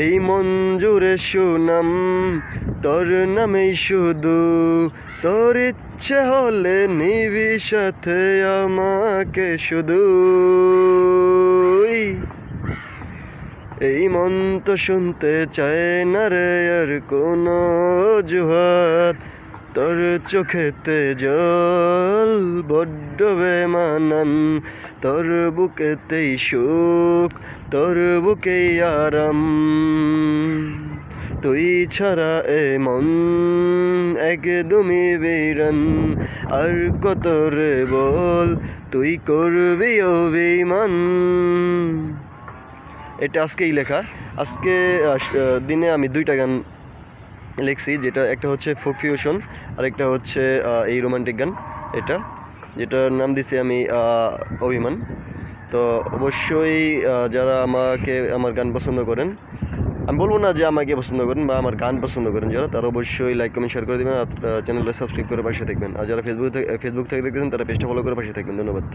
এই মন জুড়ে সুনাম তোর নামেই শুধু, তোর ইচ্ছে হলে নিবি সাথে আমাকে শুধু। এই মন তো শুনতে চায় না রে আর কোনো অজুহাত, তোর চোখেতে জল বড্ড বেমানান, তোর বুকেতেই সুখ, তোর বুকেই আরাম। তুই ছাড়া এ মন একদমই বেরান, আর কত রে বল তুই করবি অভিমান। এটা আজকেই লেখা। আজকে দিনে আমি 2টা গান লিখছি, যেটা একটা হচ্ছে ফোক ফিউশন আর একটা হচ্ছে এই রোমান্টিক গান, যেটার নাম দিছি আমি অভিমান। তো অবশ্যই যারা আমার গান পছন্দ করেন, আমি বলবো না যে আমাকে পছন্দ করেন বা আমার গান পছন্দ করেন যারা, তারা অবশ্যই লাইক কমেন্ট শেয়ার করে দেবেন আর চ্যানেলটা সাবস্ক্রাইব করে পাশে থাকবেন। আর যারা ফেসবুক থেকে দেখতেছেন তারা পেজটা ফলো করে পাশে থাকবেন। ধন্যবাদ।